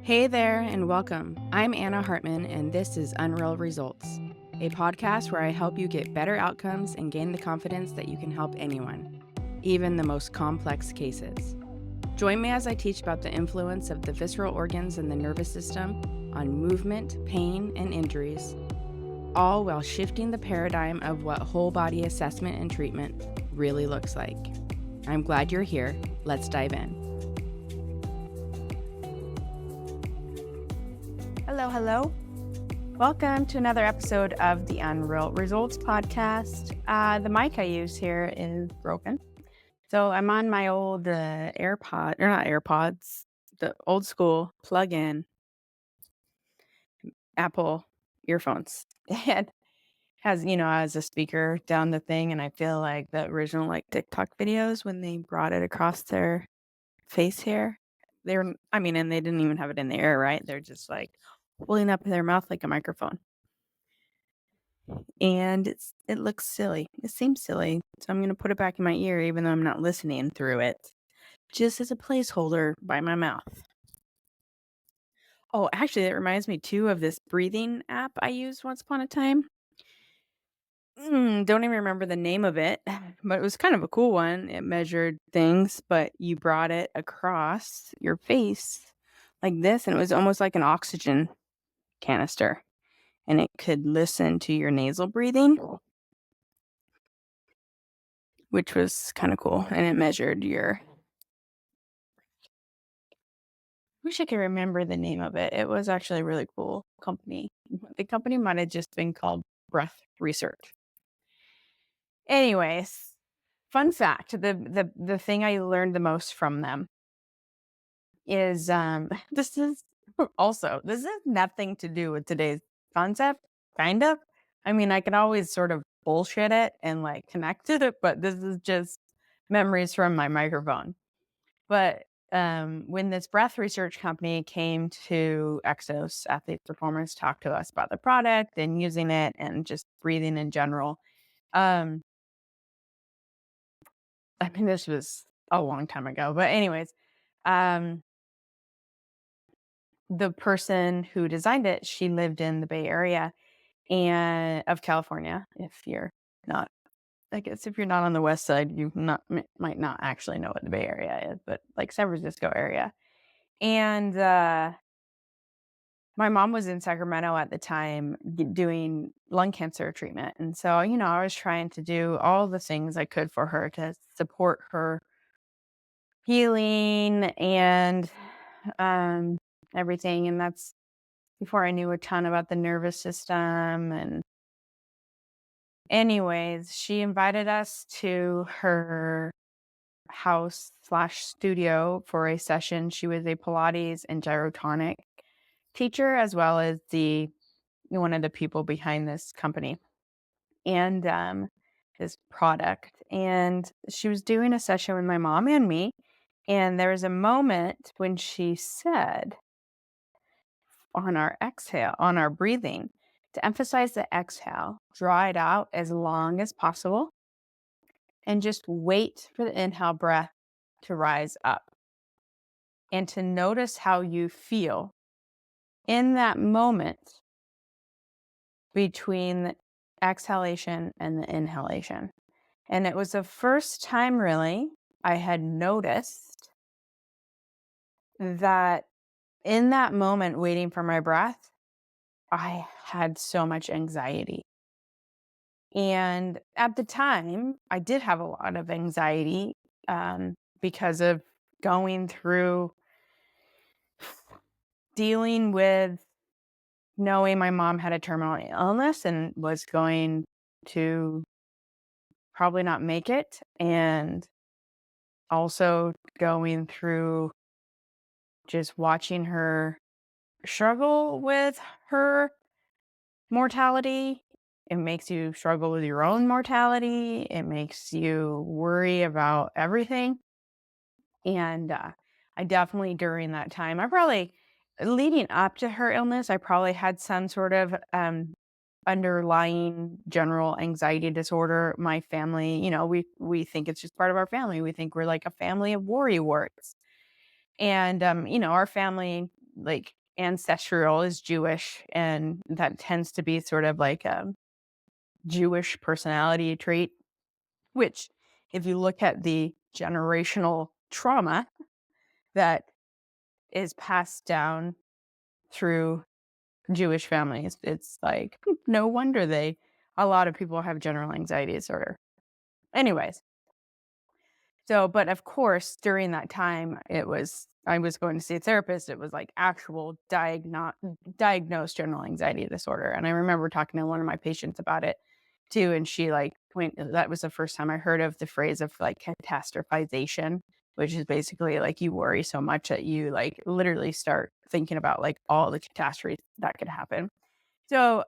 Hey there, and welcome. I'm Anna Hartman, and this is Unreal Results, a podcast where I help you get better outcomes and gain the confidence that you can help anyone, even the most complex cases. Join me as I teach about the influence of the visceral organs and the nervous system on movement, pain, and injuries, all while shifting the paradigm of what whole body assessment and treatment really looks like. I'm glad you're here. Let's dive in. Hello. Welcome to another episode of the Unreal Results podcast. The mic I use here is broken. So I'm on my old not AirPods, the old school plug-in Apple earphones. It has, as a speaker down the thing, and I feel like the original TikTok videos when they brought it across their face hair. And they didn't even have it in the air, right? They're just holding up their mouth like a microphone. And it looks silly. It seems silly. So I'm going to put it back in my ear even though I'm not listening through it, just as a placeholder by my mouth. Oh, actually, that reminds me too of this breathing app I used once upon a time. Don't even remember the name of it, but it was kind of a cool one. It measured things, but you brought it across your face like this, and it was almost like an oxygen canister, and it could listen to your nasal breathing, which was kind of cool, and it measured your wish I could remember the name of it. It was actually a really cool company. The company might have just been called Breath Research. Anyways, fun fact, the thing I learned the most from them is this is nothing to do with today's concept, kind of. I mean, I can always sort of bullshit it and connect to it, but this is just memories from my microphone. But when this breath research company came to Exos Athletes Performance, talk to us about the product and using it and just breathing in general. This was a long time ago, but anyways, the person who designed it, she lived in the Bay Area and of California. If you're not, I guess if you're not on the West Side, you might not actually know what the Bay Area is, but San Francisco area. And my mom was in Sacramento at the time doing lung cancer treatment. And so, I was trying to do all the things I could for her to support her healing and everything. And that's before I knew a ton about the nervous system. And anyways, she invited us to her house/studio for a session. She was a Pilates and gyrotonic teacher, as well as one of the people behind this company and this product. And she was doing a session with my mom and me. And there was a moment when she said on our exhale, on our breathing, to emphasize the exhale, draw it out as long as possible and just wait for the inhale breath to rise up and to notice how you feel in that moment between the exhalation and the inhalation. And it was the first time really I had noticed that in that moment waiting for my breath, I had so much anxiety. And at the time, I did have a lot of anxiety because of going through dealing with knowing my mom had a terminal illness and was going to probably not make it, and also going through just watching her struggle with her mortality. It makes you struggle with your own mortality. It makes you worry about everything. And I definitely, during that time, leading up to her illness, I probably had some sort of underlying general anxiety disorder. My family, we think it's just part of our family. We think we're like a family of worry warts. And, our family like ancestral is Jewish, and that tends to be sort of like a Jewish personality trait, which if you look at the generational trauma that is passed down through Jewish families, it's like, no wonder a lot of people have general anxiety disorder. Anyways, so, but of course, during that time, I was going to see a therapist. It was like actual diagnosed general anxiety disorder. And I remember talking to one of my patients about it too. And she that was the first time I heard of the phrase of like catastrophization, which is basically like you worry so much that you like literally start thinking about like all the catastrophes that could happen. So,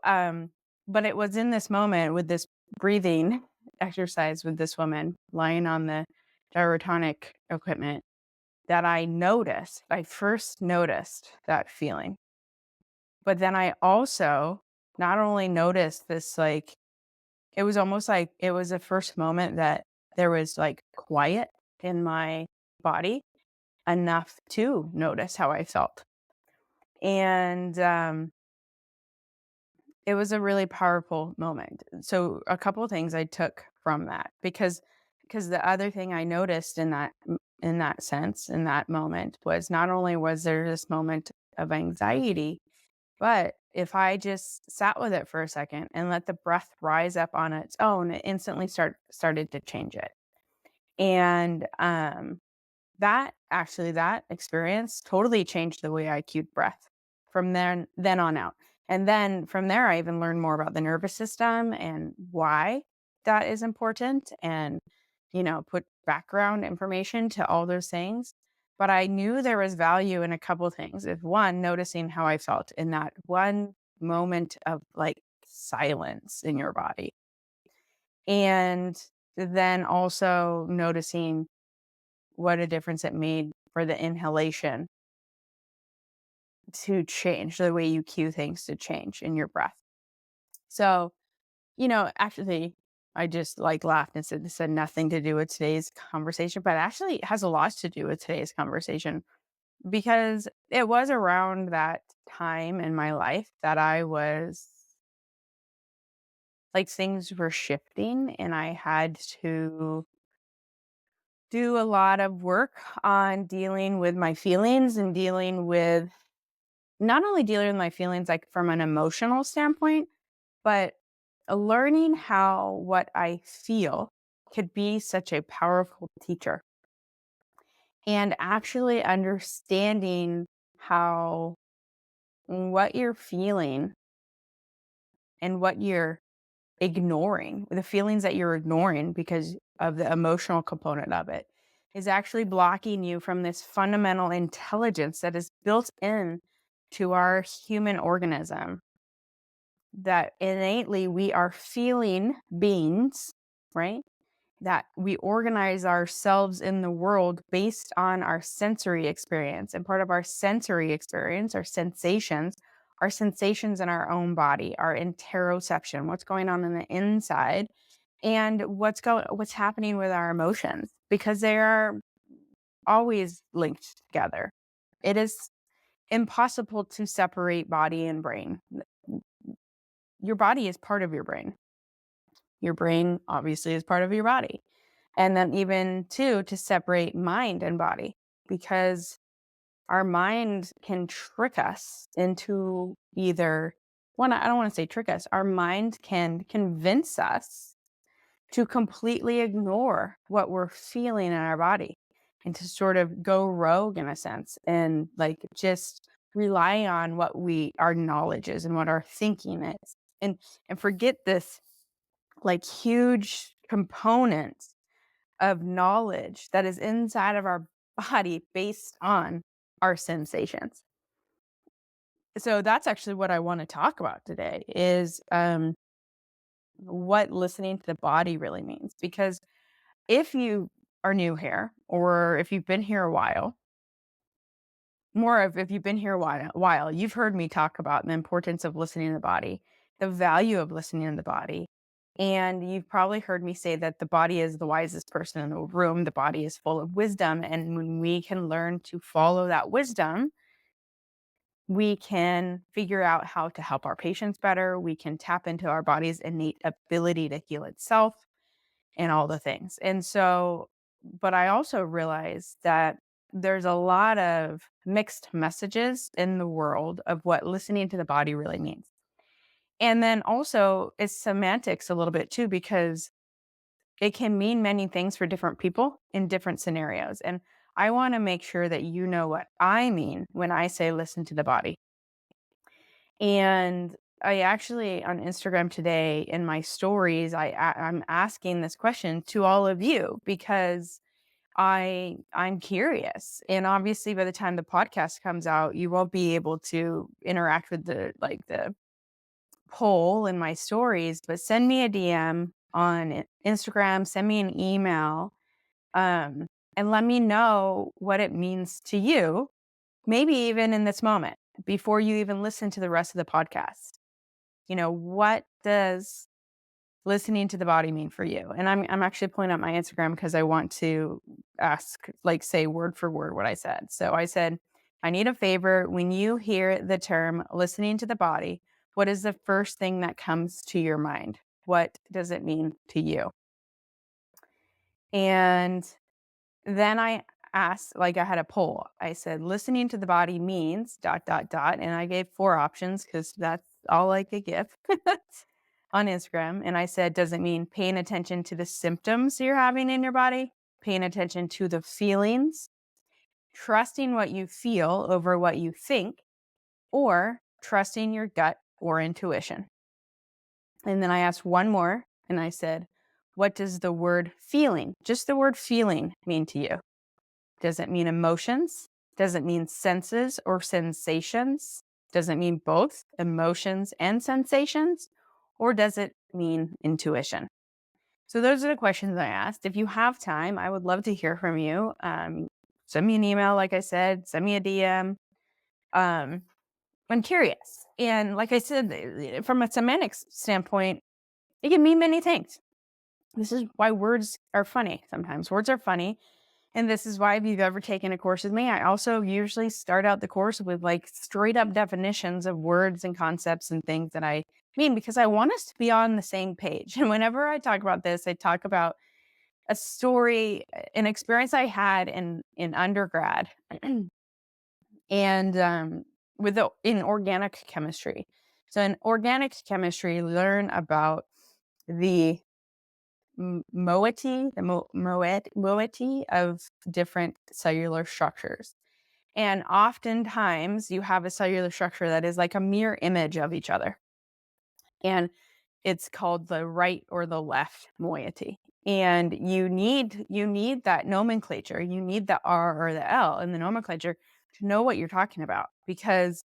but it was in this moment with this breathing exercise with this woman lying on the gyrotonic equipment that I first noticed that feeling. But then I also not only noticed this, like, it was almost like it was the first moment that there was like quiet in my body enough to notice how I felt. And, it was a really powerful moment. So a couple of things I took from that because the other thing I noticed in that sense, in that moment, was not only was there this moment of anxiety, but if I just sat with it for a second and let the breath rise up on its own, it instantly started to change it. And that experience totally changed the way I cued breath from then on out. And then from there, I even learned more about the nervous system and why that is important and, put background information to all those things. But I knew there was value in a couple things. If one, noticing how I felt in that one moment of like silence in your body. And then also noticing what a difference it made for the inhalation to change the way you cue things to change in your breath. So, actually, I just like laughed and said this had nothing to do with today's conversation, but actually it has a lot to do with today's conversation because it was around that time in my life that I was like things were shifting and I had to do a lot of work on dealing with my feelings and dealing with not only dealing with my feelings like from an emotional standpoint, but learning how what I feel could be such a powerful teacher and actually understanding how what you're feeling and what you're ignoring, the feelings that you're ignoring because of the emotional component of it, is actually blocking you from this fundamental intelligence that is built in to our human organism, that innately we are feeling beings, right? That we organize ourselves in the world based on our sensory experience. And part of our sensory experience, our sensations in our own body, our interoception, what's going on the inside, and what's happening with our emotions, because they are always linked together. It is impossible to separate body and brain. Your body is part of your brain. Your brain obviously is part of your body. And then even too, to separate mind and body, because our mind can trick us into either one. I don't want to say trick us. Our mind can convince us to completely ignore what we're feeling in our body and to sort of go rogue in a sense and like just rely on our knowledge is and what our thinking is and forget this like huge component of knowledge that is inside of our body based on our sensations. So that's actually what I want to talk about today is what listening to the body really means. Because if you are new here or if you've been here a while, more of if you've been here a while, you've heard me talk about the importance of listening to the body, the value of listening to the body. And you've probably heard me say that the body is the wisest person in the room. The body is full of wisdom. And when we can learn to follow that wisdom, we can figure out how to help our patients better. We can tap into our body's innate ability to heal itself and all the things. And so, but I also realized that there's a lot of mixed messages in the world of what listening to the body really means. And then also it's semantics a little bit too, because it can mean many things for different people in different scenarios. And I want to make sure that you know what I mean when I say listen to the body. And I actually on Instagram today in my stories, I'm asking this question to all of you because I'm curious. And obviously by the time the podcast comes out, you won't be able to interact with the poll in my stories, but send me a DM on Instagram, send me an email, um, and let me know what it means to you, maybe even in this moment before you even listen to the rest of the podcast. What does listening to the body mean for you? And I'm actually pulling up my Instagram because I want to ask, like, say word for word what I said. So I said, I need a favor. When you hear the term listening to the body, what is the first thing that comes to your mind? What does it mean to you? And then I asked, like, I had a poll. I said, listening to the body means dot, dot, dot. And I gave 4 options because that's all I could give on Instagram. And I said, does it mean paying attention to the symptoms you're having in your body? Paying attention to the feelings, trusting what you feel over what you think, or trusting your gut or intuition? And then I asked one more and I said, what does the word feeling, just the word feeling, mean to you? Does it mean emotions? Does it mean senses or sensations? Does it mean both emotions and sensations? Or does it mean intuition? So those are the questions I asked. If you have time, I would love to hear from you. Send me an email, like I said, send me a DM. Um, I'm curious. And like I said, from a semantics standpoint, it can mean many things. This is why words are funny sometimes. Words are funny. And this is why, if you've ever taken a course with me, I also usually start out the course with like straight up definitions of words and concepts and things that I mean, because I want us to be on the same page. And whenever I talk about this, I talk about a story, an experience I had in undergrad, and in organic chemistry. So in organic chemistry, learn about the moiety of different cellular structures. And oftentimes you have a cellular structure that is like a mirror image of each other. And it's called the right or the left moiety. And you need that nomenclature. You need the R or the L in the nomenclature to know what you're talking about, because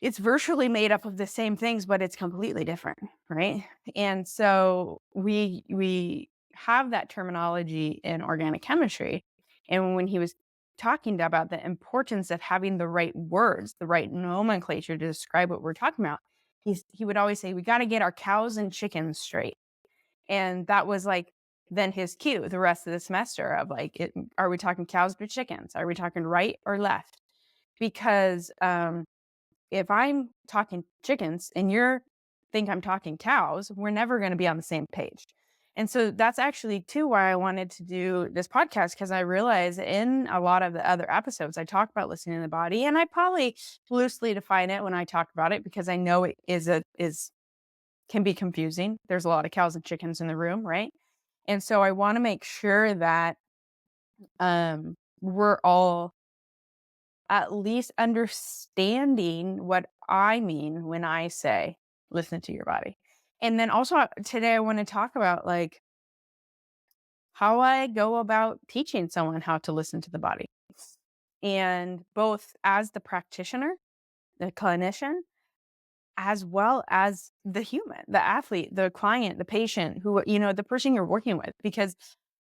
it's virtually made up of the same things, but it's completely different, right? And so we have that terminology in organic chemistry. And when he was talking about the importance of having the right words, the right nomenclature to describe what we're talking about, he would always say, we got to get our cows and chickens straight. And that was like then his cue the rest of the semester of like, are we talking cows or chickens? Are we talking right or left? Because if I'm talking chickens and you're think I'm talking cows, we're never going to be on the same page. And so that's actually too why I wanted to do this podcast, because I realize in a lot of the other episodes I talk about listening to the body, and I probably loosely define it when I talk about it because I know it is can be confusing. There's a lot of cows and chickens in the room, right? And so I want to make sure that we're all at least understanding what I mean when I say listen to your body. And then also today I want to talk about like how I go about teaching someone how to listen to the body. And both as the practitioner, the clinician, as well as the human, the athlete, the client, the patient, the person you're working with, because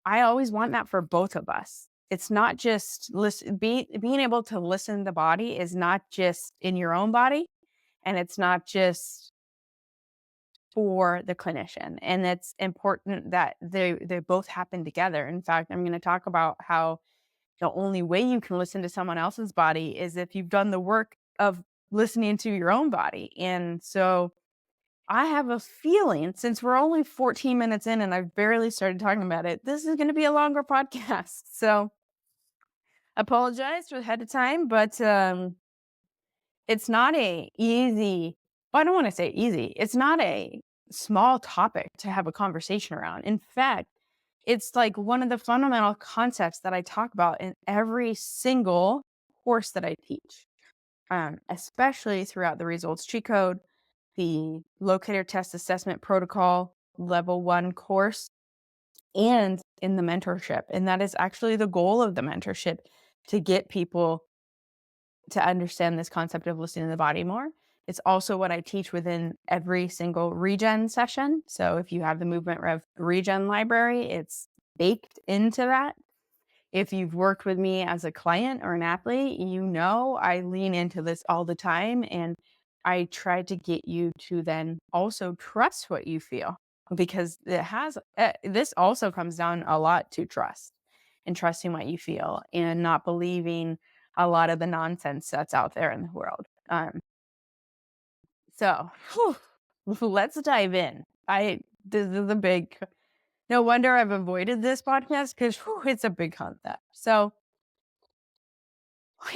I always want that for both of us. It's not just being able to listen to the body is not just in your own body, and it's not just for the clinician. And it's important that they both happen together. In fact, I'm going to talk about how the only way you can listen to someone else's body is if you've done the work of listening to your own body. And so I have a feeling, since we're only 14 minutes in and I've barely started talking about it, this is going to be a longer podcast. So apologize for ahead of time, but it's not a easy, well, I don't want to say easy. It's not a small topic to have a conversation around. In fact, it's like one of the fundamental concepts that I talk about in every single course that I teach, especially throughout the results cheat code, the locator test assessment protocol level 1 course, and in the mentorship. And that is actually the goal of the mentorship, to get people to understand this concept of listening to the body more. It's also what I teach within every single regen session. So if you have the Movement Rev regen library, it's baked into that. If you've worked with me as a client or an athlete, you know I lean into this all the time, and I try to get you to then also trust what you feel, because this also comes down a lot to trust, and trusting what you feel and not believing a lot of the nonsense that's out there in the world. So whew, let's dive in. This is a big, no wonder I've avoided this podcast, because it's a big concept. So,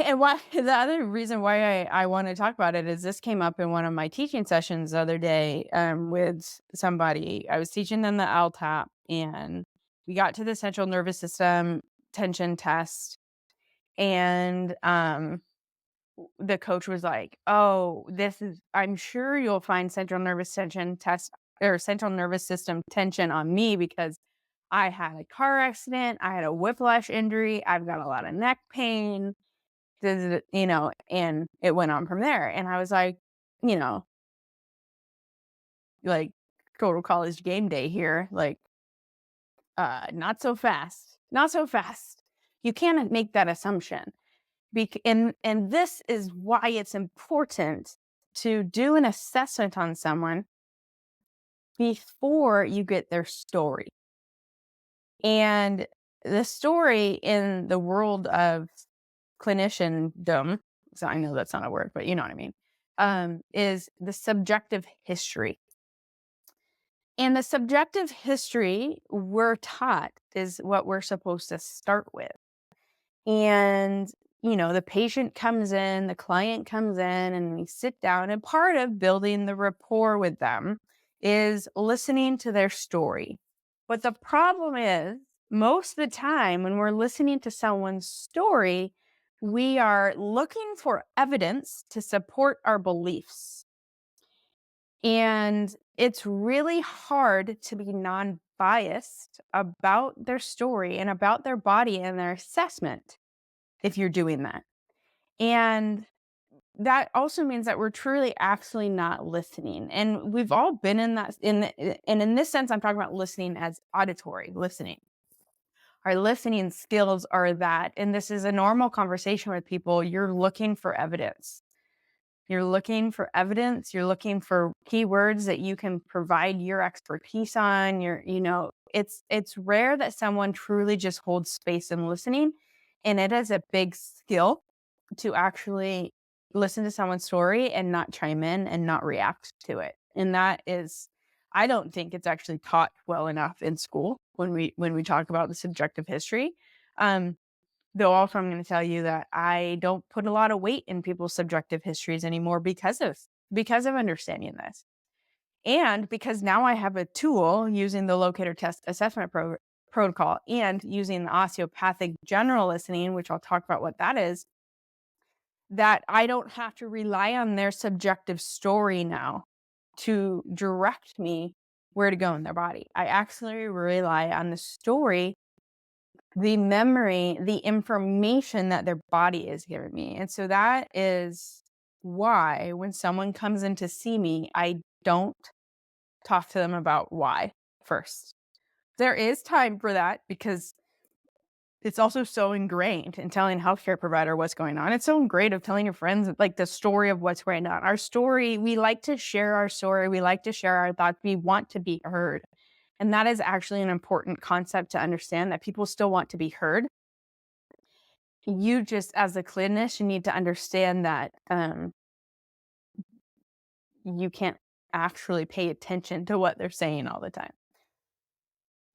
and why the other reason why I want to talk about it is this came up in one of my teaching sessions the other day, with somebody. I was teaching them the LTAP, and we got to the central nervous system tension test, and the coach was like, "Oh, I'm sure you'll find central nervous tension test or central nervous system tension on me, because I had a car accident, I had a whiplash injury, I've got a lot of neck pain, and it went on from there." And I was like, you know, like, total college game day here, like, not so fast, not so fast. You can't make that assumption. And this is why it's important to do an assessment on someone before you get their story. And the story in the world of cliniciandom, so I know that's not a word, but you know what I mean, is the subjective history. And the subjective history we're taught is what we're supposed to start with. And, the patient comes in, the client comes in, and we sit down. And part of building the rapport with them is listening to their story. But the problem is, most of the time when we're listening to someone's story, we are looking for evidence to support our beliefs. And it's really hard to be non-biased about their story and about their body and their assessment if you're doing that. And that also means that we're truly actually not listening. And we've all been in that, and in this sense, I'm talking about listening as auditory listening. Our listening skills are that, and this is a normal conversation with people, you're looking for evidence. You're looking for evidence. You're looking for keywords that you can provide your expertise on. It's rare that someone truly just holds space in listening. And it is a big skill to actually listen to someone's story and not chime in and not react to it. And that is, I don't think it's actually taught well enough in school when we talk about the subjective history. Though also I'm going to tell you that I don't put a lot of weight in people's subjective histories anymore because of understanding this. And because now I have a tool using the locator test assessment protocol and using the osteopathic general listening, which I'll talk about what that is, that I don't have to rely on their subjective story now to direct me where to go in their body. I actually rely on the story, the memory, the information that their body is giving me. And so that is why when someone comes in to see me, I don't talk to them about why first. There is time for that because it's also so ingrained in telling a healthcare provider what's going on. It's so ingrained of telling your friends like the story of what's going on. Our story, we like to share our story. We like to share our thoughts. We want to be heard. And that is actually an important concept to understand, that people still want to be heard. you just as a clinician need to understand that you can't actually pay attention to what they're saying all the time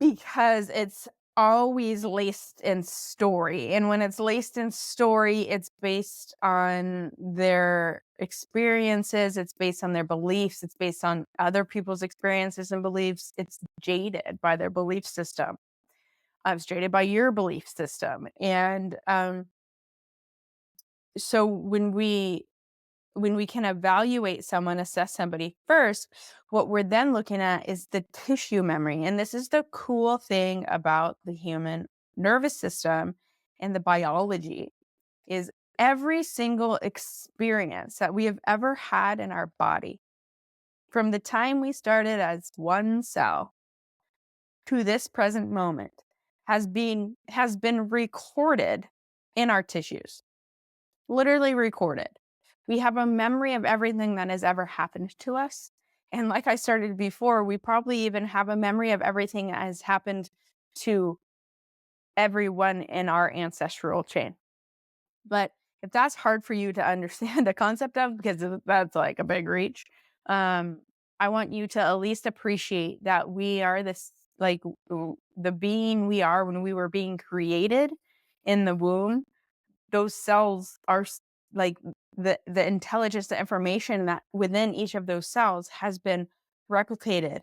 because it's always laced in story. And when it's laced in story, it's based on their experiences, it's based on their beliefs, it's based on other people's experiences and beliefs. It's jaded by their belief system. It's jaded by your belief system. And so when we can evaluate someone, assess somebody first, what we're then looking at is the tissue memory. And this is the cool thing about the human nervous system and the biology is every single experience that we have ever had in our body from the time we started as one cell to this present moment has been recorded in our tissues. Literally recorded. We have a memory of everything that has ever happened to us. And like I started before, we probably even have a memory of everything that has happened to everyone in our ancestral chain. But if that's hard for you to understand the concept of, because that's like a big reach, um, I want you to at least appreciate that we are this, like the being we are when we were being created in the womb. Those cells are like the intelligence, the information that within each of those cells has been replicated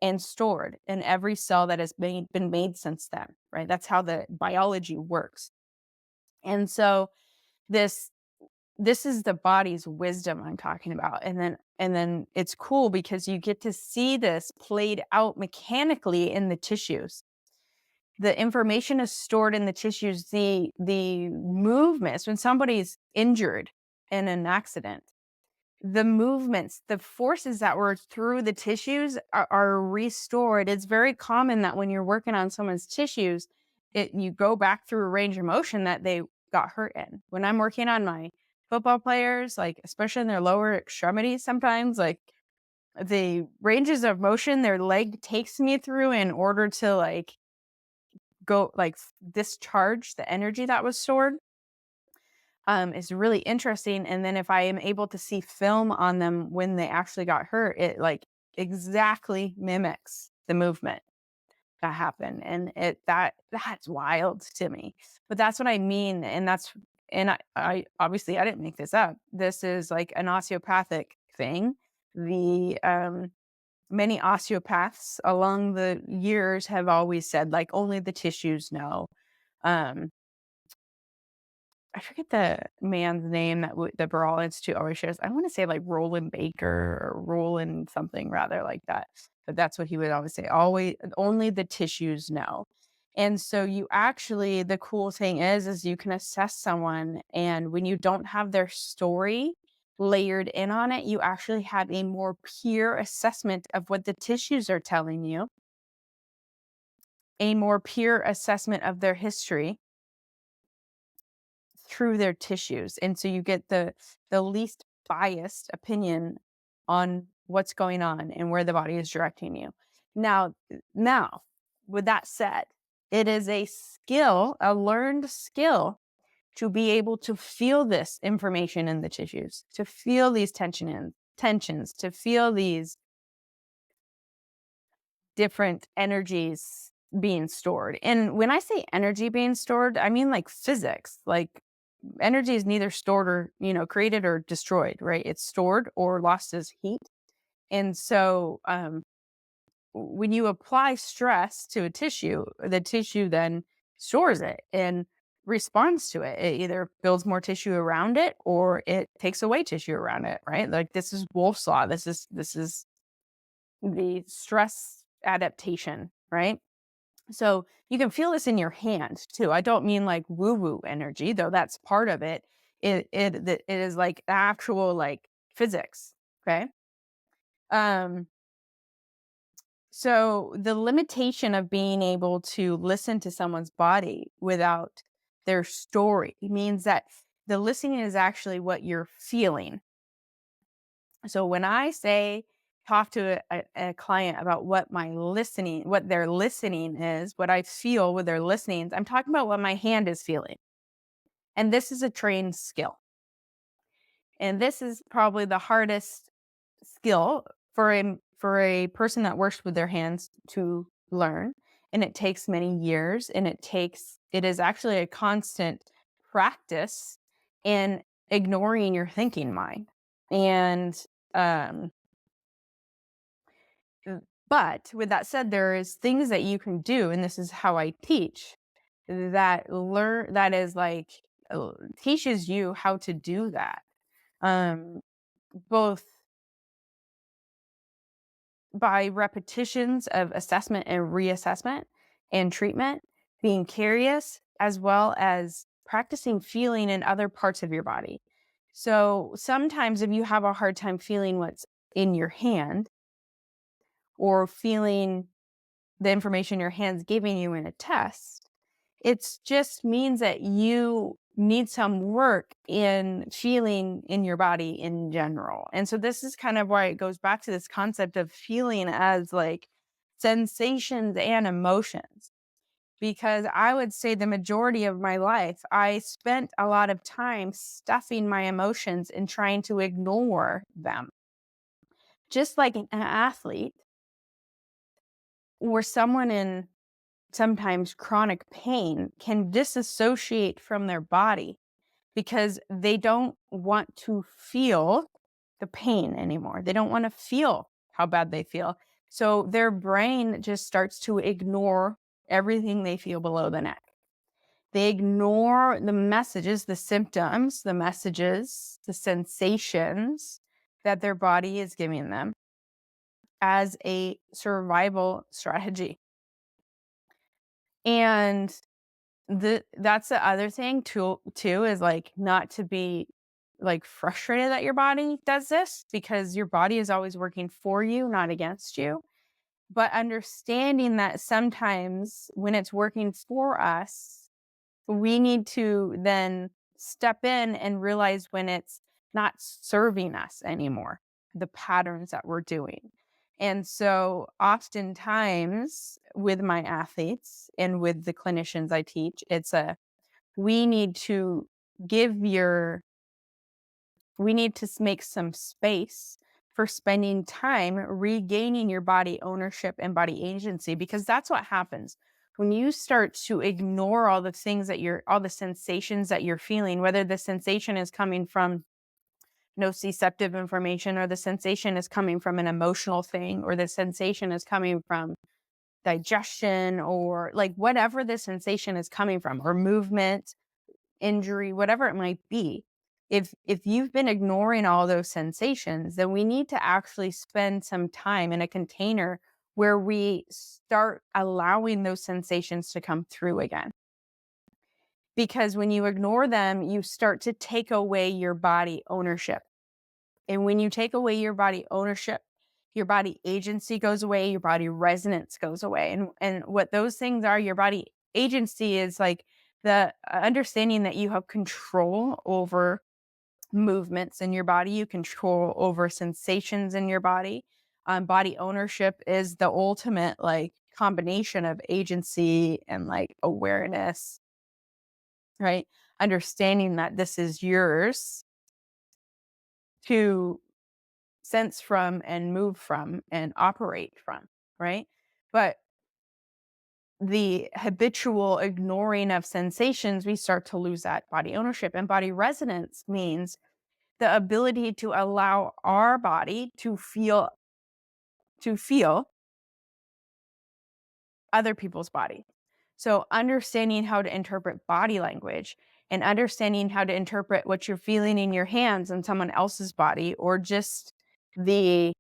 and stored in every cell that has been made since then, right? That's how the biology works. And so this this is the body's wisdom I'm talking about. And then it's cool because you get to see this played out mechanically in the tissues. The information is stored in the tissues, the movements when somebody's injured in an accident, the movements, the forces that were through the tissues are restored. It's very common that when you're working on someone's tissues, you go back through a range of motion that they got hurt in. When I'm working on my football players, like especially in their lower extremities, sometimes like the ranges of motion their leg takes me through in order to like go like discharge the energy that was stored is really interesting. And then if I am able to see film on them when they actually got hurt, it like exactly mimics the movement that happened. And that's wild to me. But that's what I mean. And I obviously I didn't make this up. This is like an osteopathic thing. The many osteopaths along the years have always said like only the tissues know. Um, I forget the man's name that the Barral Institute always shares. I want to say like Roland Baker or Roland something rather like that. But that's what he would always say. Always only the tissues know. And so you actually the cool thing is you can assess someone and when you don't have their story layered in on it, you actually have a more pure assessment of what the tissues are telling you, a more pure assessment of their history through their tissues. And so you get the least biased opinion on what's going on and where the body is directing you. Now, with that said, it is a skill, a learned skill to be able to feel this information in the tissues, to feel these tensions, to feel these different energies being stored. And when I say energy being stored, I mean like physics. Like energy is neither stored or, created or destroyed, right? It's stored or lost as heat. And so when you apply stress to a tissue, the tissue then stores it and responds to it. It either builds more tissue around it or it takes away tissue around it, right? Like this is Wolff's law. This is the stress adaptation, right? So you can feel this in your hand too. I don't mean like woo woo energy, though that's part of it. It is like actual like physics. Okay. Um, so the limitation of being able to listen to someone's body without their story means that the listening is actually what you're feeling. So when I say talk to a client about what their listening is, what I feel with their listening, I'm talking about what my hand is feeling. And this is a trained skill. And this is probably the hardest skill for a person that works with their hands to learn. And it takes many years, and it is actually a constant practice in ignoring your thinking mind. And um but with that said, there is things that you can do, and this is how I teach, that is like teaches you how to do that. Um Both by repetitions of assessment and reassessment and treatment, being curious, as well as practicing feeling in other parts of your body. So sometimes if you have a hard time feeling what's in your hand or feeling the information your hand's giving you in a test, it just means that you need some work in feeling in your body in general. And so this is kind of why it goes back to this concept of feeling as like sensations and emotions. Because I would say the majority of my life, I spent a lot of time stuffing my emotions and trying to ignore them. Just like an athlete or someone in sometimes chronic pain can disassociate from their body because they don't want to feel the pain anymore. They don't want to feel how bad they feel. So their brain just starts to ignore everything they feel below the neck. They ignore the messages, the symptoms, the messages, the sensations that their body is giving them as a survival strategy. And that's the other thing too is like not to be like frustrated that your body does this, because your body is always working for you, not against you. But understanding that sometimes when it's working for us, we need to then step in and realize when it's not serving us anymore, the patterns that we're doing. And so oftentimes with my athletes and with the clinicians I teach, we need to give your we need to make some space for spending time regaining your body ownership and body agency, because that's what happens when you start to ignore all the sensations that you're feeling, whether the sensation is coming from nociceptive information, or the sensation is coming from an emotional thing, or the sensation is coming from digestion, or like whatever the sensation is coming from, or movement, injury, whatever it might be. If you've been ignoring all those sensations, then we need to actually spend some time in a container where we start allowing those sensations to come through again. Because when you ignore them, you start to take away your body ownership. And when you take away your body ownership, your body agency goes away, your body resonance goes away. And what those things are, your body agency is like the understanding that you have control over movements in your body, you control over sensations in your body. Body ownership is the ultimate like combination of agency and like awareness, right? Understanding that this is yours to sense from and move from and operate from, right? But the habitual ignoring of sensations, we start to lose that body ownership. And body resonance means the ability to allow our body to feel other people's body. So understanding how to interpret body language and understanding how to interpret what you're feeling in your hands and someone else's body, or just the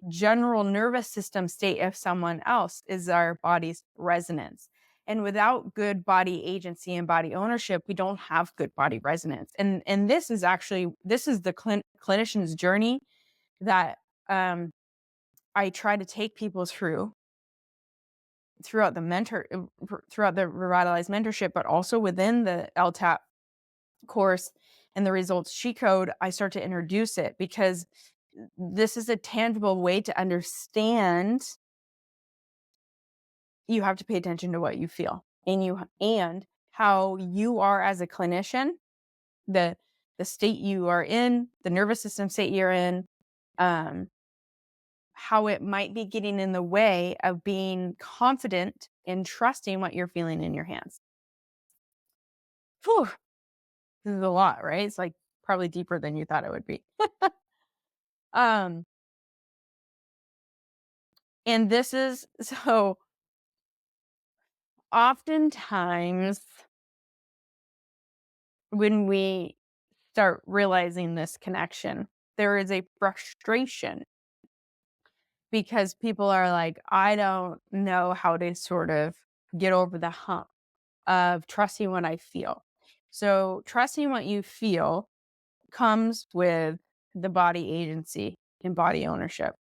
general nervous system state of someone else, is our body's resonance. And without good body agency and body ownership, we don't have good body resonance. And this is the clinician's journey that I try to take people throughout the revitalized mentorship, but also within the LTAP course and the results cheat code. I start to introduce it because this is a tangible way to understand. You have to pay attention to what you feel, and how you are as a clinician, the state you are in, the nervous system state you're in, um, how it might be getting in the way of being confident and trusting what you're feeling in your hands. Whew, this is a lot, right? It's like probably deeper than you thought it would be. um, and this is so oftentimes when we start realizing this connection, there is a frustration because people are like, I don't know how to sort of get over the hump of trusting what I feel. So, trusting what you feel comes with the body agency and body ownership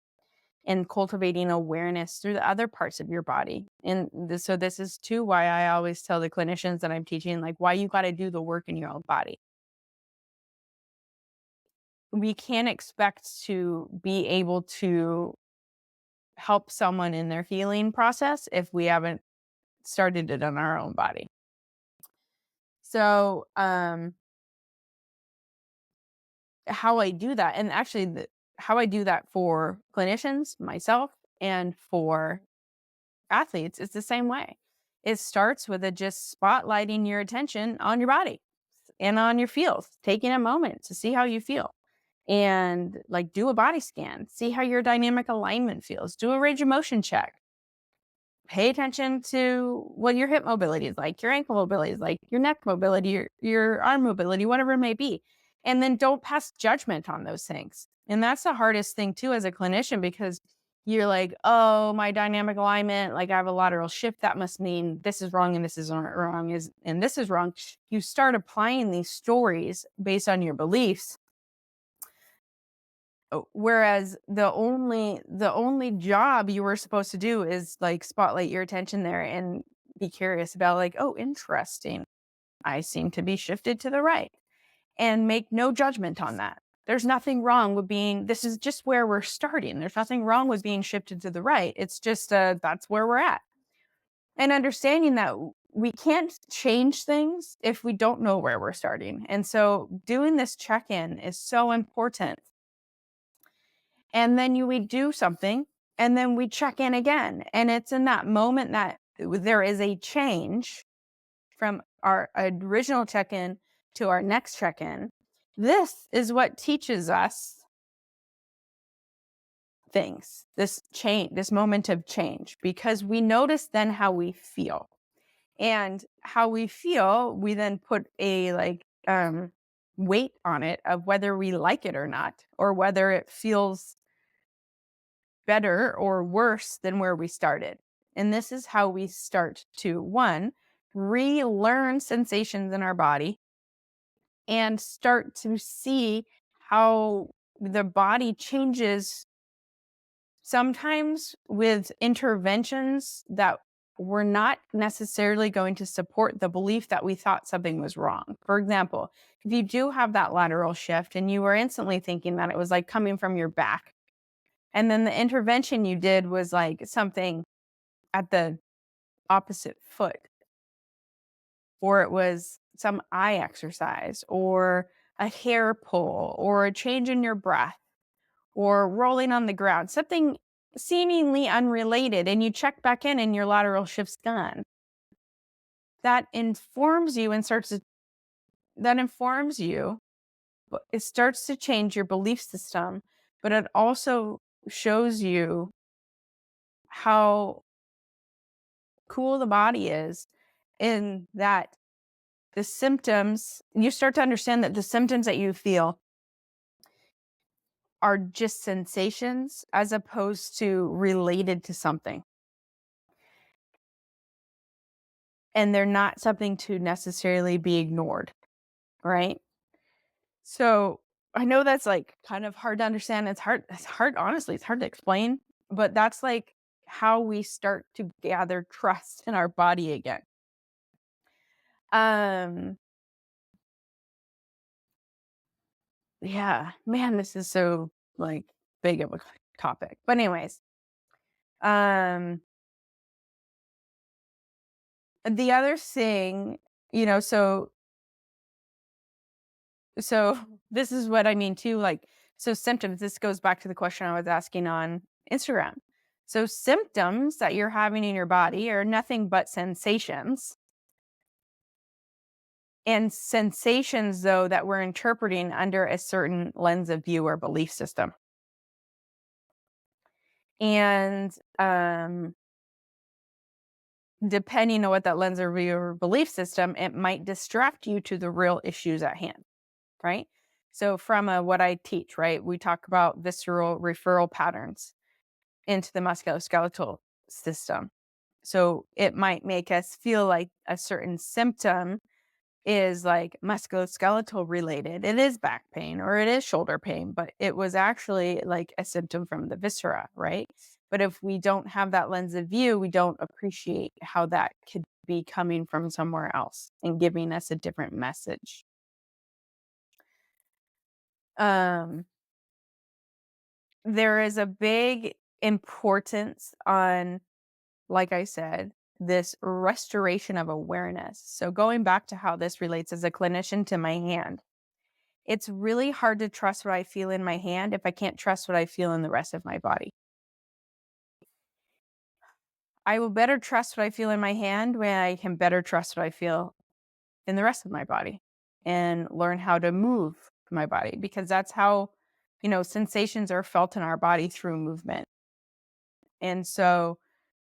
and cultivating awareness through the other parts of your body. And so, this is too why I always tell the clinicians that I'm teaching, like, why you got to do the work in your own body. We can't expect to be able to help someone in their healing process if we haven't started it on our own body. So, how I do that, and actually, how I do that for clinicians, myself, and for athletes is the same way. It starts with just spotlighting your attention on your body and on your feels, taking a moment to see how you feel. And like do a body scan, see how your dynamic alignment feels, do a range of motion check. Pay attention to what your hip mobility is like, your ankle mobility is like, your neck mobility, your arm mobility, whatever it may be. And then don't pass judgment on those things. And that's the hardest thing too as a clinician because you're like, oh, my dynamic alignment, like I have a lateral shift. That must mean this is wrong and this is wrong and this is wrong. You start applying these stories based on your beliefs. Whereas the only job you were supposed to do is like spotlight your attention there and be curious about like, oh, interesting. I seem to be shifted to the right and make no judgment on that. There's nothing wrong with being, this is just where we're starting. There's nothing wrong with being shifted to the right. It's just, that's where we're at. And understanding that we can't change things if we don't know where we're starting. And so doing this check-in is so important. And then we do something and then we check in again. And it's in that moment that there is a change from our original check-in to our next check-in. This is what teaches us things, this change, this moment of change, because we notice then how we feel. And how we feel, we then put a weight on it of whether we like it or not, or whether it feels better or worse than where we started. And this is how we start to, one, relearn sensations in our body and start to see how the body changes sometimes with interventions that were not necessarily going to support the belief that we thought something was wrong. For example, if you do have that lateral shift and you were instantly thinking that it was like coming from your back, and then the intervention you did was like something at the opposite foot, or it was some eye exercise, or a hair pull, or a change in your breath, or rolling on the ground, something seemingly unrelated, and you check back in and your lateral shift's gone. That informs you and that informs you, but it starts to change your belief system, but it also shows you how cool the body is in that the symptoms, you start to understand that the symptoms that you feel are just sensations as opposed to related to something. And they're not something to necessarily be ignored, right? So I know that's like kind of hard to understand. It's hard, honestly, it's hard to explain, but that's like how we start to gather trust in our body again. Um, yeah, man, this is so like big of a topic. But anyways, um the other thing So this is what I mean too, like, so symptoms, this goes back to the question I was asking on Instagram. So symptoms that you're having in your body are nothing but sensations, and sensations though that we're interpreting under a certain lens of view or belief system. And depending on what that lens of view or belief system, it might distract you to the real issues at hand, right? So from what I teach, right, we talk about visceral referral patterns into the musculoskeletal system. So it might make us feel like a certain symptom is like musculoskeletal related. It is back pain or it is shoulder pain, but it was actually like a symptom from the viscera, right? But if we don't have that lens of view, we don't appreciate how that could be coming from somewhere else and giving us a different message. Um, there is a big importance on, like I said, this restoration of awareness. So going back to how this relates as a clinician to my hand, it's really hard to trust what I feel in my hand if I can't trust what I feel in the rest of my body. I will better trust what I feel in my hand when I can better trust what I feel in the rest of my body and learn how to move my body, because that's how, sensations are felt in our body through movement. And so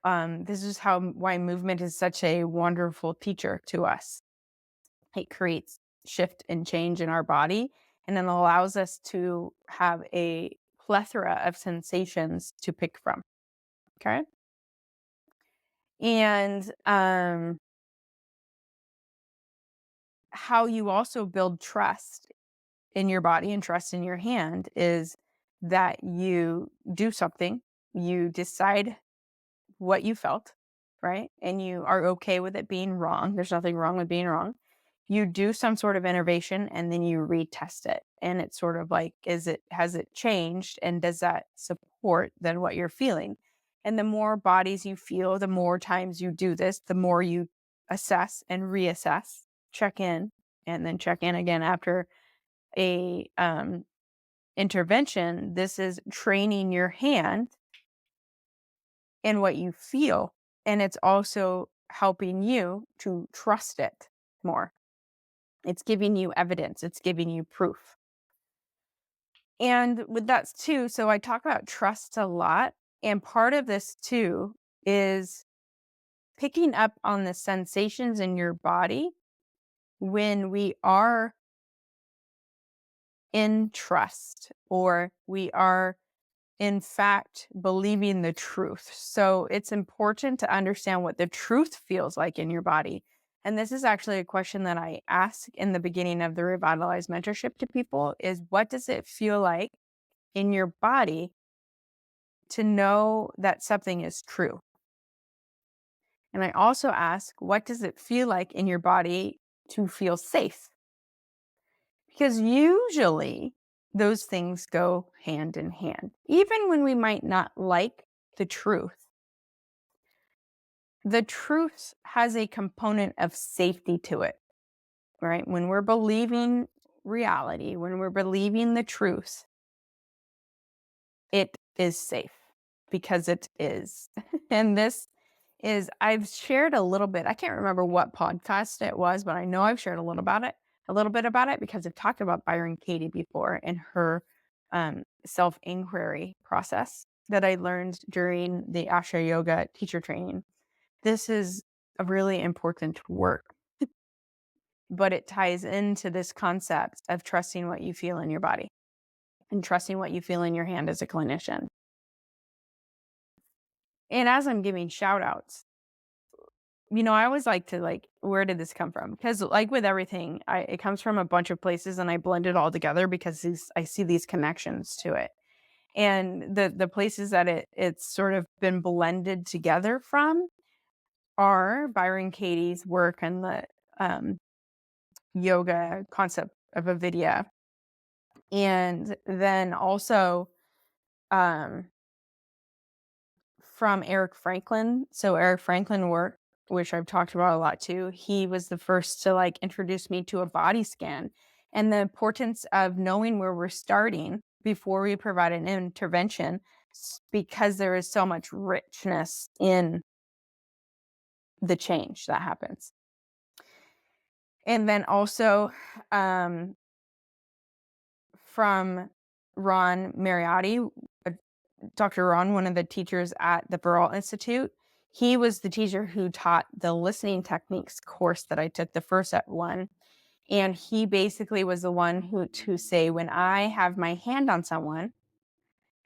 this is why movement is such a wonderful teacher to us. It creates shift and change in our body, and then allows us to have a plethora of sensations to pick from. Okay. And how you also build trust in your body and trust in your hand is that you do something, you decide what you felt, right? And you are okay with it being wrong. There's nothing wrong with being wrong. You do some sort of innovation and then you retest it. And it's sort of like, has it changed? And does that support then what you're feeling? And the more bodies you feel, the more times you do this, the more you assess and reassess, check in, and then check in again after a intervention. This is training your hand in what you feel. And it's also helping you to trust it more. It's giving you evidence, it's giving you proof. And with that too, so I talk about trust a lot. And part of this too is picking up on the sensations in your body when we are in trust or we are in fact believing the truth. So it's important to understand what the truth feels like in your body. And this is actually a question that I ask in the beginning of the Revitalized Mentorship to people is, what does it feel like in your body to know that something is true? And I also ask, what does it feel like in your body to feel safe? Because usually those things go hand in hand. Even when we might not like the truth has a component of safety to it, right? When we're believing reality, when we're believing the truth, it is safe because it is. And this is, I've shared a little bit. I can't remember what podcast it was, but I know I've shared a little bit about it because I've talked about Byron Katie before and her self-inquiry process that I learned during the Asha Yoga teacher training. This is a really important work, but it ties into this concept of trusting what you feel in your body and trusting what you feel in your hand as a clinician. And as I'm giving shout outs, I always like to where did this come from? Because like with everything, it comes from a bunch of places and I blend it all together because I see these connections to it. And the places that it's sort of been blended together from are Byron Katie's work and the yoga concept of avidya. And then also um, from Eric Franklin. So Eric Franklin work which I've talked about a lot too, he was the first to like introduce me to a body scan and the importance of knowing where we're starting before we provide an intervention because there is so much richness in the change that happens. And then also um, from Ron Mariotti, uh, Dr. Ron, one of the teachers at the Burrell Institute, he was the teacher who taught the listening techniques course that I took, the first at one. And he basically was the one who to say, when I have my hand on someone,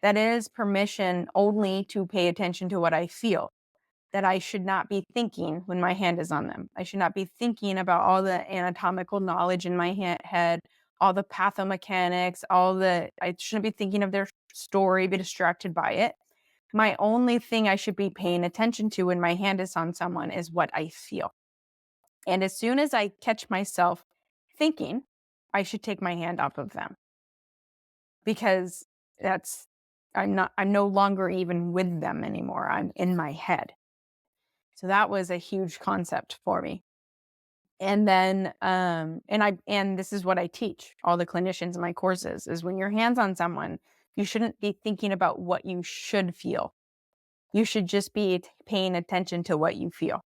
that is permission only to pay attention to what I feel, that I should not be thinking when my hand is on them. I should not be thinking about all the anatomical knowledge in my head, all the pathomechanics, I shouldn't be thinking of their story, be distracted by it. My only thing I should be paying attention to when my hand is on someone is what I feel. And as soon as I catch myself thinking, I should take my hand off of them because that's, I'm no longer even with them anymore. I'm in my head. So that was a huge concept for me. And then, and this is what I teach all the clinicians in my courses is when your hand's on someone, you shouldn't be thinking about what you should feel. You should just be paying attention to what you feel.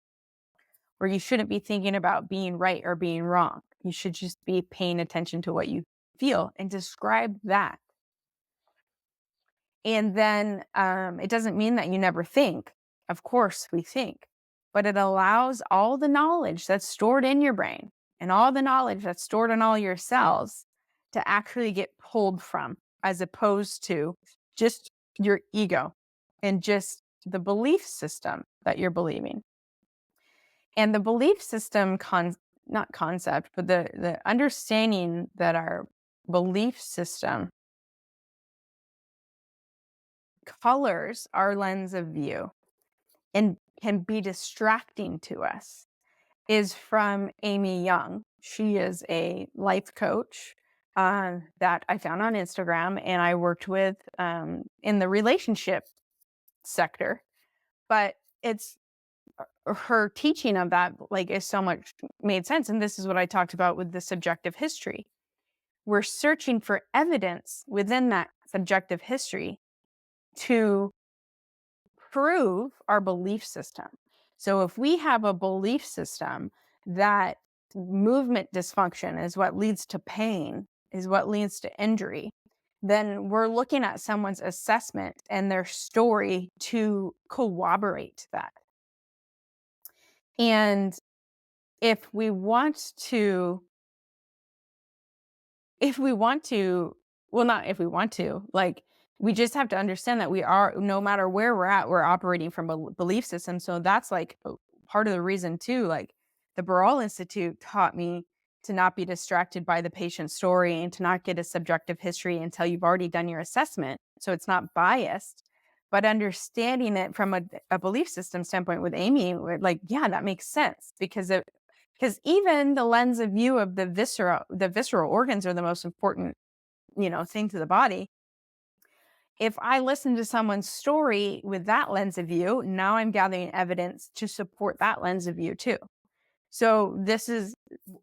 Or you shouldn't be thinking about being right or being wrong. You should just be paying attention to what you feel and describe that. And then it doesn't mean that you never think. Of course, we think, but it allows all the knowledge that's stored in your brain and all the knowledge that's stored in all your cells to actually get pulled from, as opposed to just your ego and just the belief system that you're believing. And the belief system, not concept, but the understanding that our belief system colors our lens of view and can be distracting to us is from Amy Young. She is a life coach that I found on Instagram and I worked with in the relationship sector. But it's her teaching of that like is so much made sense. And this is what I talked about with the subjective history. We're searching for evidence within that subjective history to prove our belief system. So if we have a belief system that movement dysfunction is what leads to pain, is what leads to injury, then we're looking at someone's assessment and their story to corroborate that. And if we want to well, not if we want to, like, we just have to understand that we are, no matter where we're at, we're operating from a belief system. So that's like part of the reason too, like the Burrell Institute taught me to not be distracted by the patient's story and to not get a subjective history until you've already done your assessment. So it's not biased, but understanding it from a belief system standpoint with Amy, we're like, yeah, that makes sense because even the lens of view of the visceral organs are the most important, thing to the body. If I listen to someone's story with that lens of view, now I'm gathering evidence to support that lens of view too. So this is,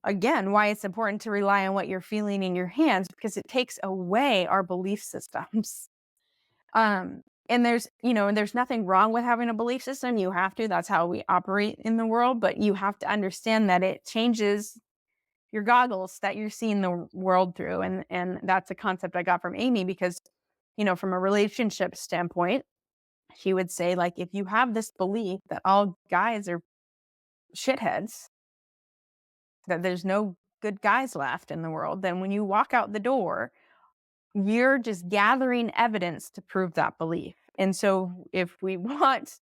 again, why it's important to rely on what you're feeling in your hands, because it takes away our belief systems. And there's nothing wrong with having a belief system. You have to, that's how we operate in the world, but you have to understand that it changes your goggles that you're seeing the world through. And that's a concept I got from Amy because, from a relationship standpoint, she would say, like, if you have this belief that all guys are shitheads, that there's no good guys left in the world, then when you walk out the door, you're just gathering evidence to prove that belief. And so if we want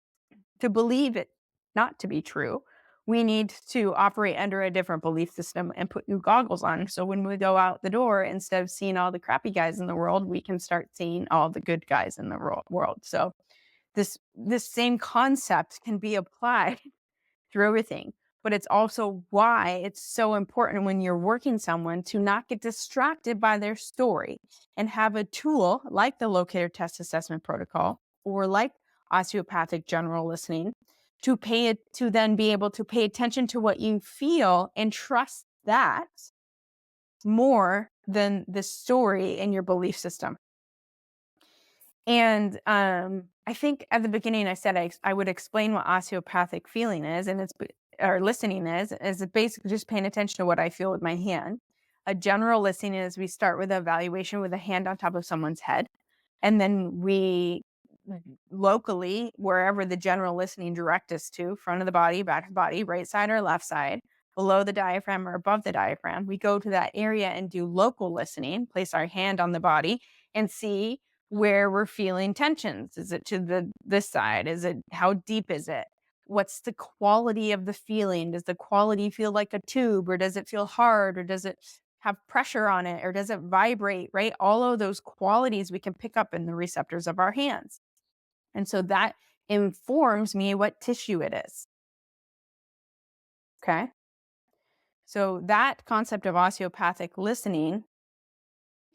to believe it not to be true, we need to operate under a different belief system and put new goggles on. So when we go out the door, instead of seeing all the crappy guys in the world, we can start seeing all the good guys in the world. So this same concept can be applied through everything. But it's also why it's so important when you're working someone to not get distracted by their story and have a tool like the locator test assessment protocol or like osteopathic general listening to then be able to pay attention to what you feel and trust that more than the story in your belief system. And I think at the beginning I said I would explain what osteopathic feeling is, and or listening is it basically just paying attention to what I feel with my hand. A general listening is we start with an evaluation with a hand on top of someone's head, and then we locally, wherever the general listening direct us to, front of the body, back of the body, right side or left side, below the diaphragm or above the diaphragm, we go to that area and do local listening, place our hand on the body and see where we're feeling tensions. Is it to this side? Is it how deep is it? What's the quality of the feeling? Does the quality feel like a tube, or does it feel hard, or does it have pressure on it, or does it vibrate, right? All of those qualities we can pick up in the receptors of our hands. And so that informs me what tissue it is. Okay. So that concept of osteopathic listening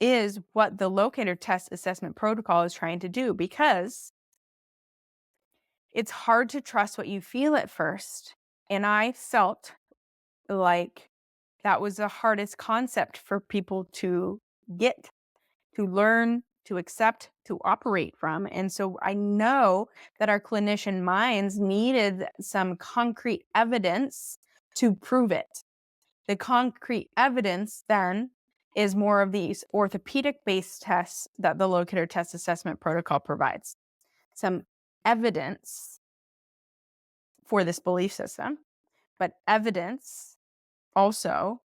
is what the locator test assessment protocol is trying to do, because it's hard to trust what you feel at first. And I felt like that was the hardest concept for people to get, to learn, to accept, to operate from. And so I know that our clinician minds needed some concrete evidence to prove it. The concrete evidence then is more of these orthopedic-based tests that the locator test assessment protocol provides. Some evidence for this belief system, but evidence also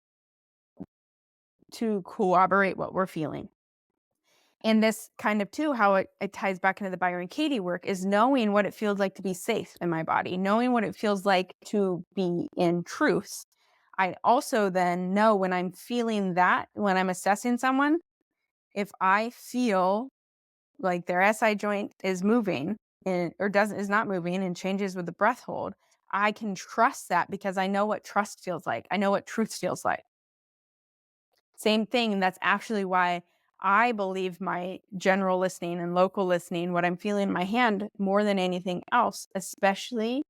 to corroborate what we're feeling. And this kind of too, how it ties back into the Byron Katie work, is knowing what it feels like to be safe in my body, knowing what it feels like to be in truth. I also then know when I'm feeling that, when I'm assessing someone, if I feel like their SI joint is moving is not moving and changes with the breath hold, I can trust that because I know what trust feels like. I know what truth feels like. Same thing. And that's actually why I believe my general listening and local listening, what I'm feeling in my hand more than anything else, especially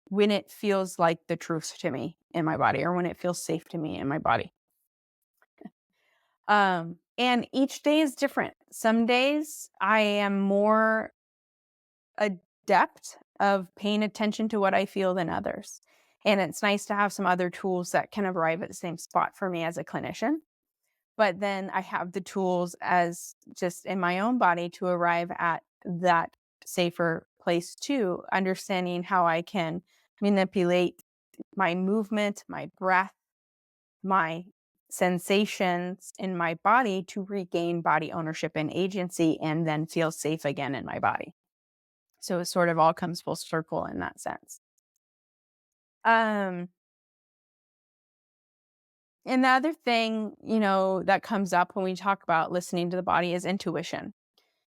when it feels like the truth to me in my body, or when it feels safe to me in my body. And each day is different. Some days I am more adept of paying attention to what I feel than others. And it's nice to have some other tools that can arrive at the same spot for me as a clinician. But then I have the tools as just in my own body to arrive at that safer place too, understanding how I can manipulate my movement, my breath, my sensations in my body to regain body ownership and agency, and then feel safe again in my body. So it sort of all comes full circle in that sense. Um, and the other thing, that comes up when we talk about listening to the body is intuition.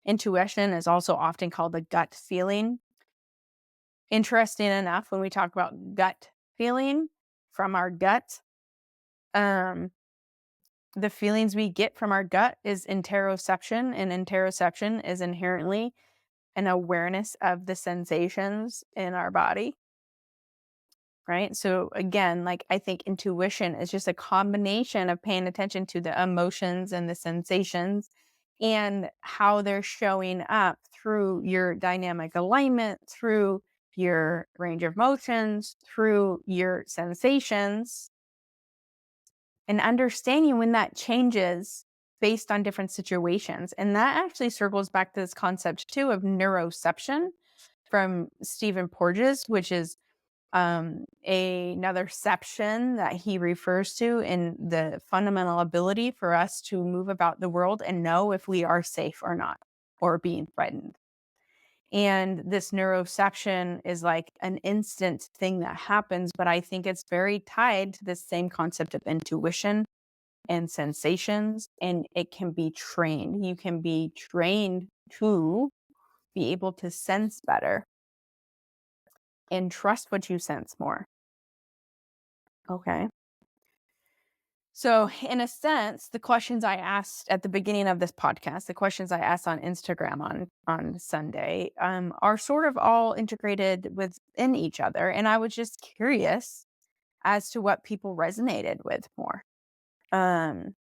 Intuition is also often called the gut feeling. Interesting enough, when we talk about gut feeling from our gut, um, the feelings we get from our gut is interoception, and interoception is inherently an awareness of the sensations in our body. Right. So again, like, I think intuition is just a combination of paying attention to the emotions and the sensations and how they're showing up through your dynamic alignment, through your range of motions, through your sensations, and understanding when that changes based on different situations. And that actually circles back to this concept too of neuroception from Stephen Porges, which is another ception that he refers to in the fundamental ability for us to move about the world and know if we are safe or not, or being threatened. And this neuroception is like an instant thing that happens, but I think it's very tied to this same concept of intuition and sensations, and it can be trained. You can be trained to be able to sense better and trust what you sense more. Okay. So, in a sense, the questions I asked at the beginning of this podcast, the questions I asked on Instagram on Sunday, are sort of all integrated within each other, and I was just curious as to what people resonated with more. Um,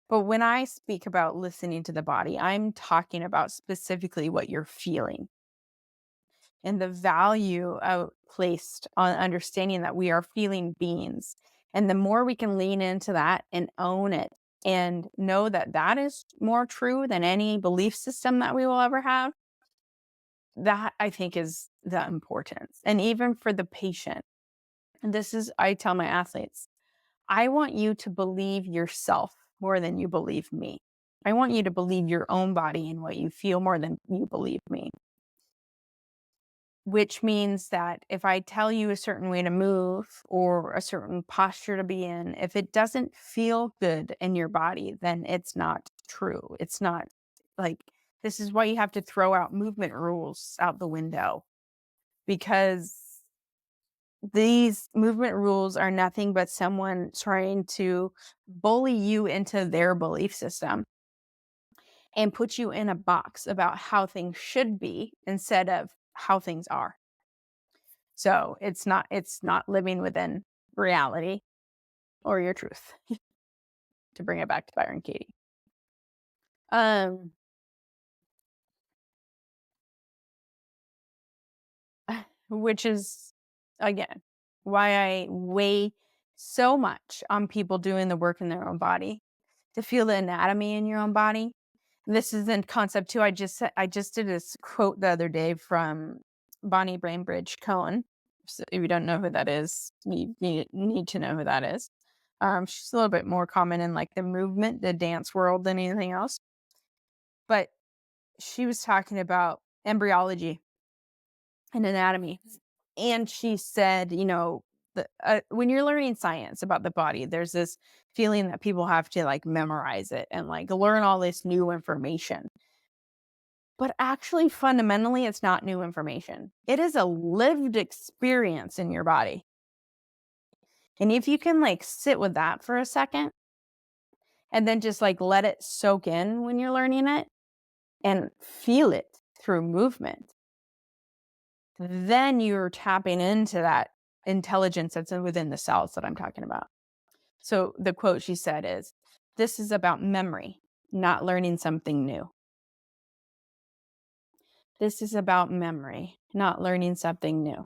but when I speak about listening to the body, I'm talking about specifically what you're feeling and the value placed on understanding that we are feeling beings. And the more we can lean into that and own it and know that that is more true than any belief system that we will ever have, that I think is the importance. And even for the patient, and this is, I tell my athletes, I want you to believe yourself more than you believe me. I want you to believe your own body and what you feel more than you believe me. Which means that if I tell you a certain way to move or a certain posture to be in, if it doesn't feel good in your body, then it's not true. It's not like, this is why you have to throw out movement rules out the window, because these movement rules are nothing but someone trying to bully you into their belief system and put you in a box about how things should be instead of how things are. So it's not living within reality or your truth, to bring it back to Byron Katie. Um, which is, again, why I weigh so much on people doing the work in their own body to feel the anatomy in your own body. This is in concept too. I just did this quote the other day from Bonnie Brainbridge Cohen. So if you don't know who that is, you need to know who that is. She's a little bit more common in like the movement, the dance world than anything else. But she was talking about embryology and anatomy. And she said, when you're learning science about the body, there's this feeling that people have to like memorize it and like learn all this new information. But actually, fundamentally, it's not new information. It is a lived experience in your body. And if you can like sit with that for a second and then just like let it soak in when you're learning it and feel it through movement, then you're tapping into that intelligence that's within the cells that I'm talking about. So the quote she said is, "This is about memory, not learning something new." This is about memory, not learning something new.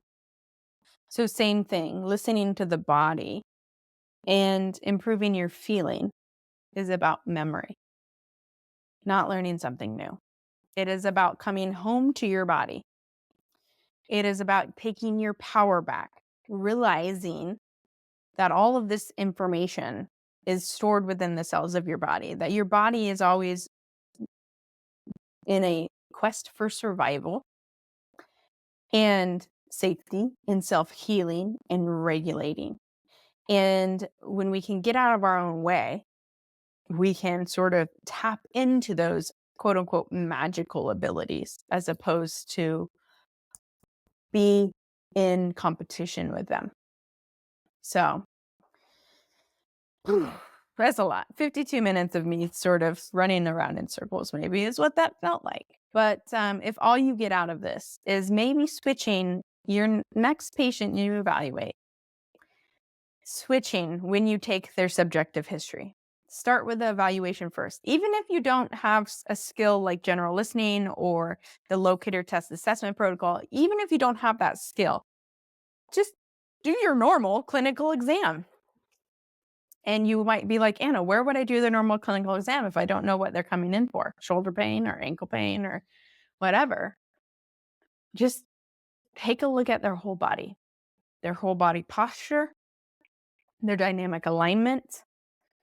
So same thing, listening to the body and improving your feeling is about memory, not learning something new. It is about coming home to your body. It is about taking your power back, realizing that all of this information is stored within the cells of your body, that your body is always in a quest for survival and safety and self-healing and regulating. And when we can get out of our own way, we can sort of tap into those quote unquote magical abilities as opposed to be in competition with them. So that's a lot. 52 minutes of me sort of running around in circles maybe is what that felt like. But if all you get out of this is maybe switching your next patient you evaluate, switching when you take their subjective history. Start with the evaluation first. Even if you don't have a skill like general listening or the locator test assessment protocol, even if you don't have that skill, just do your normal clinical exam. And you might be like, Anna, where would I do the normal clinical exam if I don't know what they're coming in for? Shoulder pain or ankle pain or whatever. Just take a look at their whole body posture, their dynamic alignment.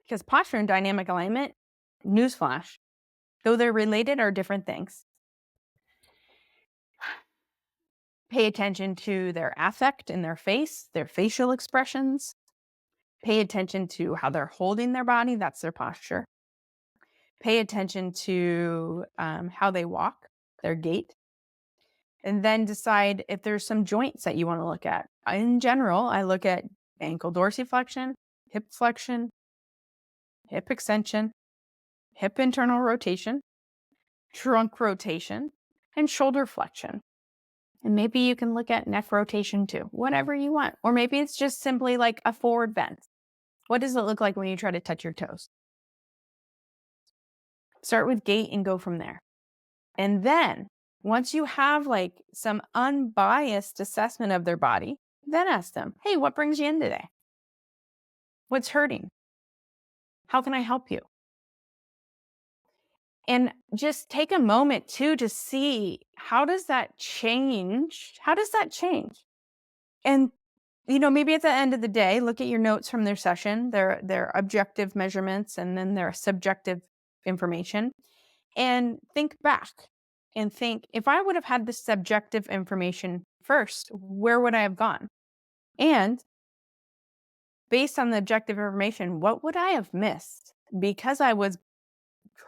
Because posture and dynamic alignment, newsflash, though they're related, are different things. Pay attention to their affect in their face, their facial expressions. Pay attention to how they're holding their body. That's their posture. Pay attention to how they walk, their gait. And then decide if there's some joints that you want to look at. In general, I look at ankle dorsiflexion, hip flexion, hip extension, hip internal rotation, trunk rotation, and shoulder flexion. And maybe you can look at neck rotation too, whatever you want. Or maybe it's just simply like a forward bend. What does it look like when you try to touch your toes? Start with gait and go from there. And then once you have like some unbiased assessment of their body, then ask them, hey, what brings you in today? What's hurting? How can I help you? And just take a moment too to see, how does that change? How does that change? And maybe at the end of the day, look at your notes from their session, their objective measurements, and then their subjective information, and think back and think, if I would have had the subjective information first, where would I have gone? And based on the objective information, what would I have missed? Because I was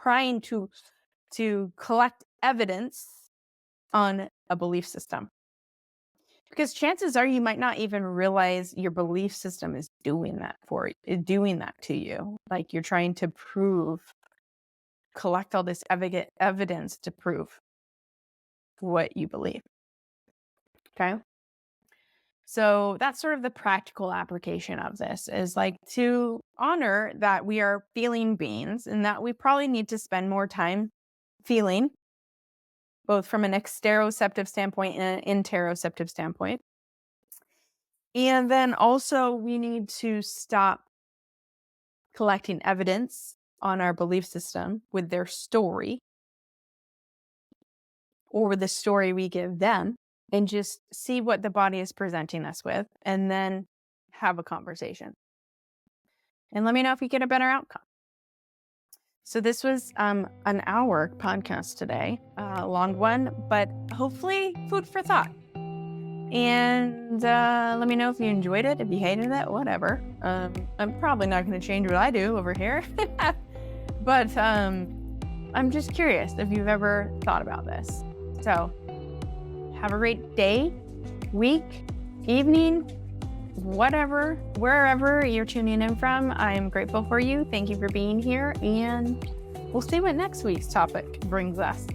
trying to collect evidence on a belief system. Because chances are you might not even realize your belief system is doing that to you. Like you're trying to collect all this evidence to prove what you believe. Okay. So that's sort of the practical application of this, is like to honor that we are feeling beings and that we probably need to spend more time feeling, both from an exteroceptive standpoint and an interoceptive standpoint. And then also we need to stop collecting evidence on our belief system with their story or the story we give them, and just see what the body is presenting us with, and then have a conversation. And let me know if you get a better outcome. So this was an hour podcast today, a long one, but hopefully food for thought. And let me know if you enjoyed it, if you hated it, whatever. I'm probably not going to change what I do over here. But I'm just curious if you've ever thought about this. So have a great day, week, evening, whatever, wherever you're tuning in from. I am grateful for you. Thank you for being here. And we'll see what next week's topic brings us.